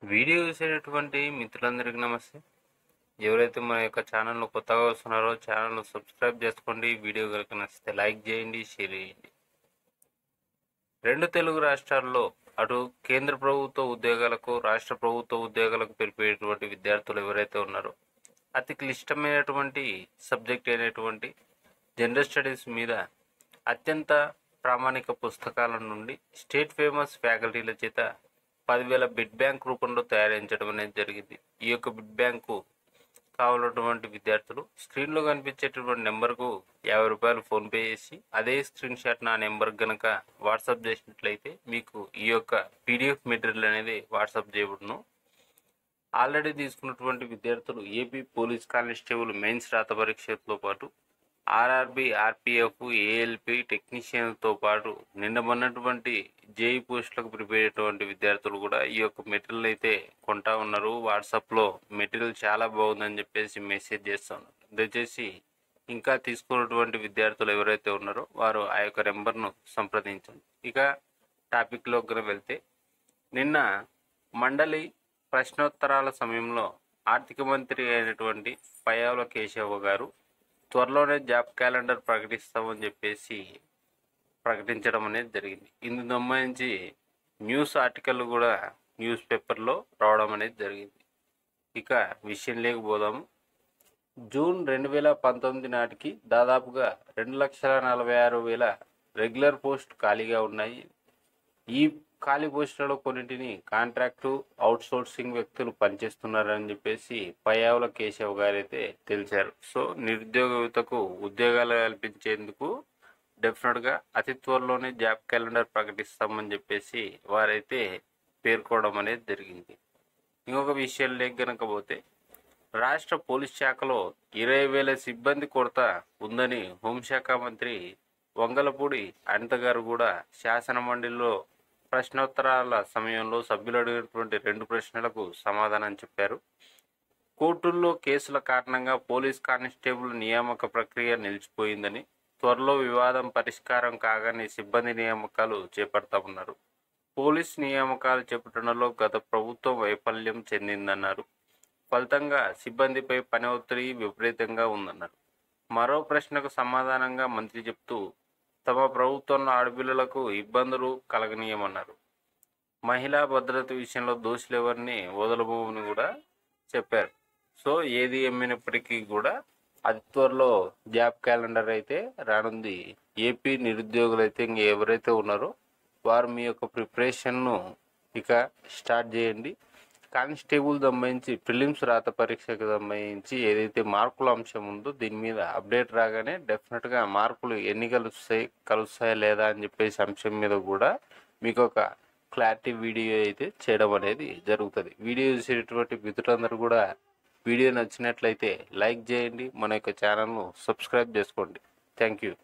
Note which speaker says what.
Speaker 1: Video చూసేటటువంటి మిత్రులందరికీ నమస్తే. ఎవరైతే మన యొక్క ఛానల్ను కొత్తగా వస్తున్నారో ఛానల్ను సబ్స్క్రైబ్ చేసుకోండి. వీడియో కనుక నచ్చితే లైక్ చేయండి, షేర్ చేయండి. రెండు తెలుగు రాష్ట్రాల్లో అటు కేంద్ర ప్రభుత్వ ఉద్యోగాలకు, రాష్ట్ర ప్రభుత్వ ఉద్యోగాలకు పిలిపేటువంటి విద్యార్థులు ఎవరైతే ఉన్నారో అతి క్లిష్టమైనటువంటి సబ్జెక్ట్ అయినటువంటి జనరల్ స్టడీస్ మీద అత్యంత ప్రామాణిక పుస్తకాల నుండి స్టేట్ ఫేమస్ ఫ్యాకల్టీల చేత 10,000 బిడ్ బ్యాంక్ రూపంలో తయారించడం అనేది జరిగింది. ఈ యొక్క బిడ్ బ్యాంకు కావాలన్నటువంటి విద్యార్థులు స్క్రీన్లో కనిపించేటటువంటి నెంబర్కు 50 రూపాయలు ఫోన్పే చేసి అదే స్క్రీన్ షాట్ నా నెంబర్ కనుక వాట్సాప్ చేసినట్లయితే మీకు ఈ యొక్క పీడిఎఫ్ మెటీరియల్ అనేది వాట్సాప్ చేయబడును. ఆల్రెడీ తీసుకున్నటువంటి విద్యార్థులు ఏపీ పోలీస్ కానిస్టేబుల్ మెయిన్స్ రాత పరీక్షతో పాటు ఆర్ఆర్బి, ఆర్పిఎఫ్, ఏఎల్పి టెక్నీషియన్తో పాటు నిండమన్నటువంటి జేఈ పోస్టులకు ప్రిపేర్ అయ్యేటువంటి విద్యార్థులు కూడా ఈ యొక్క మెటీరియల్ అయితే కొంటా ఉన్నారు. వాట్సాప్లో మెటీరియల్ చాలా బాగుందని చెప్పేసి మెసేజ్ చేస్తూ ఉన్నారు. దయచేసి ఇంకా తీసుకున్నటువంటి విద్యార్థులు ఎవరైతే ఉన్నారో వారు ఆ యొక్క నెంబర్ను సంప్రదించండి. ఇక టాపిక్లోకి వెళ్తే, నిన్న మండలి ప్రశ్నోత్తరాల సమయంలో ఆర్థిక మంత్రి అయినటువంటి పయ్యావుల కేశవ గారు త్వరలోనే జాబ్ క్యాలెండర్ ప్రకటిస్తామని చెప్పేసి ప్రకటించడం అనేది జరిగింది. ఇందుకు సంబంధించి న్యూస్ ఆర్టికల్ కూడా న్యూస్ పేపర్లో రావడం అనేది జరిగింది. ఇక విషయం లేకపోదాము. జూన్ 2019 నాటికి దాదాపుగా 2,46,000 రెగ్యులర్ పోస్ట్ ఖాళీగా ఉన్నాయి. ఈ ఖాళీ పోస్టులలో కొన్నింటిని కాంట్రాక్టు, అవుట్సోర్సింగ్ వ్యక్తులు పనిచేస్తున్నారని చెప్పేసి పయ్యావుల కేశవ్ గారైతే తెలిసారు. సో నిరుద్యోగ యువతకు ఉద్యోగాలు కల్పించేందుకు డెఫినెట్గా అతి త్వరలోనే జాబ్ క్యాలెండర్ ప్రకటిస్తామని చెప్పేసి వారైతే పేర్కోవడం అనేది జరిగింది. ఇంకొక విషయం లేక పోతే, రాష్ట్ర పోలీస్ శాఖలో 20,000 సిబ్బంది కొరత ఉందని హోంశాఖ మంత్రి వంగలపూడి అనిత గారు కూడా శాసన మండలిలో ప్రశ్నోత్తరాల సమయంలో సభ్యులు అడిగినటువంటి 2 ప్రశ్నలకు సమాధానం చెప్పారు. కోర్టుల్లో కేసుల కారణంగా పోలీస్ కానిస్టేబుల్ నియామక ప్రక్రియ నిలిచిపోయిందని, త్వరలో వివాదం పరిష్కారం కాగానే సిబ్బంది నియామకాలు చేపడతామన్నారు. పోలీస్ నియామకాలు చేపట్టడంలో గత ప్రభుత్వం వైఫల్యం చెందిందన్నారు. ఫలితంగా సిబ్బందిపై పని ఒత్తిడి విపరీతంగా ఉందన్నారు. మరో ప్రశ్నకు సమాధానంగా మంత్రి చెప్తూ, తమ ప్రభుత్వంలో ఆడపిల్లలకు ఇబ్బందులు కలగనీయమన్నారు. మహిళా భద్రత విషయంలో దోషులెవరిని వదలబోమని కూడా చెప్పారు. సో ఏది ఏమైనప్పటికీ కూడా అతి త్వరలో జాబ్ క్యాలెండర్ అయితే రానుంది. ఏపీ నిరుద్యోగులు అయితే ఇంక ఎవరైతే ఉన్నారో వారు మీ యొక్క ప్రిపరేషన్ను ఇక స్టార్ట్ చేయండి. కానిస్టేబుల్ సంబంధించి ప్రిలిమ్స్ రాత పరీక్షకు సంబంధించి ఏదైతే మార్కుల అంశం ఉందో దీని మీద అప్డేట్ రాగానే డెఫినెట్గా మార్కులు ఎన్ని కలుస్తాయా లేదా అని చెప్పేసి అంశం మీద కూడా మీకు ఒక క్లారిటీ వీడియో అయితే చేయడం అనేది జరుగుతుంది. వీడియో చూసేటటువంటి మిత్రులందరూ కూడా వీడియో నచ్చినట్లయితే లైక్ చేయండి, మన యొక్క ఛానల్ను సబ్స్క్రైబ్ చేసుకోండి. Thank you.